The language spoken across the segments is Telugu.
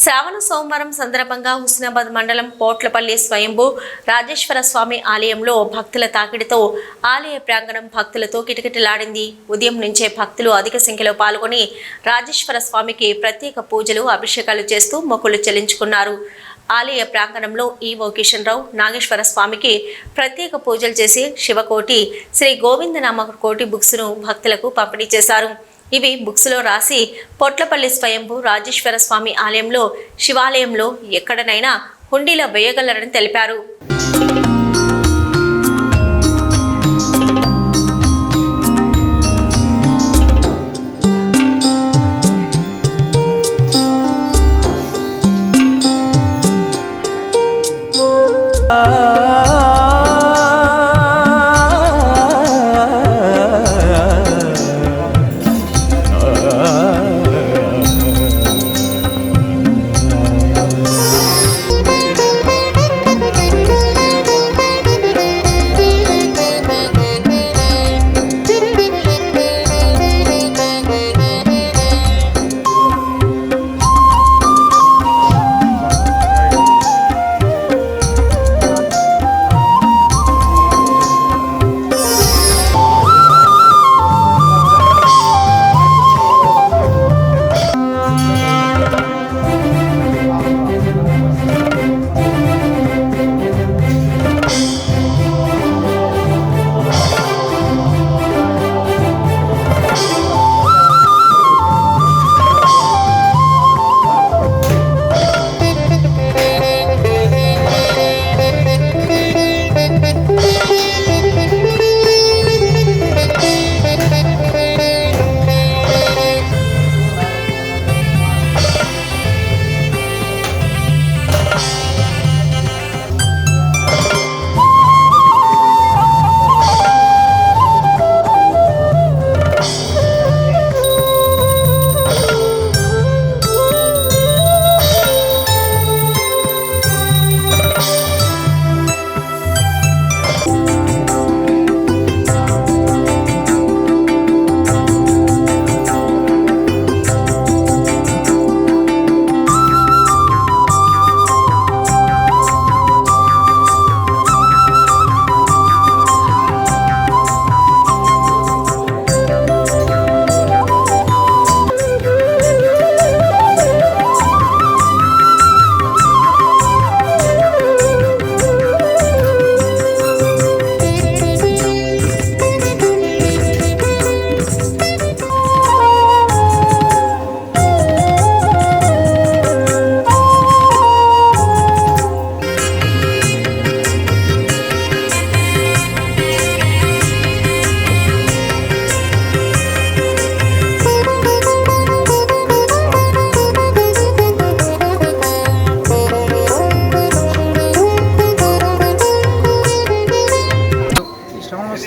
శ్రావణ సోమవారం సందర్భంగా హుస్నాబాద్ మండలం పోట్లపల్లి స్వయంభూ రాజేశ్వర స్వామి ఆలయంలో భక్తుల తాకిడితో ఆలయ ప్రాంగణం భక్తులతో కిటకిటలాడింది. ఉదయం నుంచే భక్తులు అధిక సంఖ్యలో పాల్గొని రాజేశ్వర స్వామికి ప్రత్యేక పూజలు అభిషేకాలు చేస్తూ మొక్కులు చెల్లించుకున్నారు. ఆలయ ప్రాంగణంలో ఈవో కిషన్ రావు నాగేశ్వర స్వామికి ప్రత్యేక పూజలు చేసి శివకోటి శ్రీ గోవిందనామ కోటి బుక్స్ను భక్తులకు పంపిణీ చేశారు. ఇవి బుక్స్లో రాసి పొట్లపల్లి స్వయంభూ రాజేశ్వర స్వామి ఆలయంలో శివాలయంలో ఎక్కడనైనా హుండీలో వేయగలరని తెలిపారు.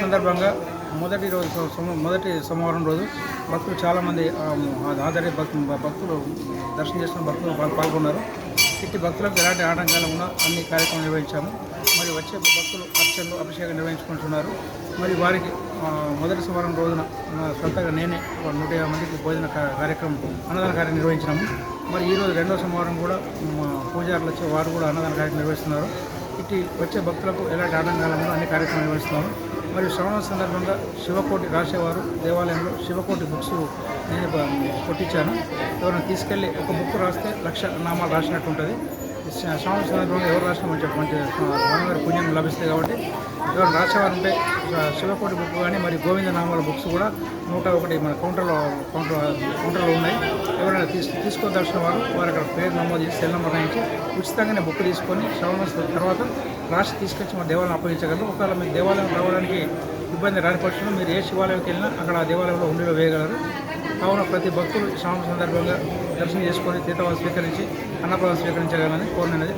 సందర్భంగా మొదటి సోమవారం రోజు భక్తులు చాలామంది హాజరై భక్తులు దర్శనం చేసుకున్న భక్తులు పాల్గొన్నారు. ఇట్టి భక్తులకు ఎలాంటి ఆటంకాలు ఉన్నా అన్ని కార్యక్రమాలు నిర్వహించాము. మరి వచ్చే భక్తులు అర్చనలు అభిషేకం నిర్వహించుకుంటున్నారు. మరి వారికి మొదటి సోమవారం రోజున సొంతగా నేనే 150 మందికి భోజన కార్యక్రమం అన్నదాన కార్యక్రమం నిర్వహించినాము. మరి ఈరోజు రెండో సోమవారం కూడా పూజారులు వచ్చి వారు కూడా అన్నదాన కార్యక్రమం నిర్వహిస్తున్నారు. ఇట్టి వచ్చే భక్తులకు ఎలాంటి ఆటంకాలు ఉన్నా అన్ని కార్యక్రమాలు నిర్వహిస్తున్నాము. మరియు శ్రవణ సందర్భంగా శివకోటి రాసేవారు దేవాలయంలో శివకోటి బుక్స్ నేను కొట్టించాను. ఎవరైనా తీసుకెళ్ళి ఒక బుక్ రాస్తే 1,00,000 నామాలు రాసినట్టు ఉంటుంది. శ్రవణ సందర్భంగా ఎవరు రాసినా మంచి స్వామివారి పుణ్యం లభిస్తుంది. కాబట్టి ఎవరైనా రాసేవారు ఉంటే శివకోటి బుక్ కానీ మరి గోవింద నామాల బుక్స్ కూడా 101 మన కౌంటర్లో ఉన్నాయి. ఎవరైనా తీసుకోదలసిన వారు అక్కడ పేరు నమోదు చేసి సెల్ నెంబర్ రాయించి ఉచితంగానే బుక్ తీసుకొని శ్రవణ తర్వాత రాసి తీసుకొచ్చి మన దేవాలయం అప్పగించగలరు. ఒకవేళ మీరు దేవాలయం రావడానికి ఇబ్బంది రాని పక్షంలో మీరు ఏ శివాలయంకి వెళ్ళినా అక్కడ ఆ దేవాలయంలో ఉండిలో వేయగలరు. కావున ప్రతి భక్తులు శ్రావణ సందర్భంగా దర్శనం చేసుకొని తీర్థవాలు స్వీకరించి అన్నప్రసాదం స్వీకరించగలని కోరినది.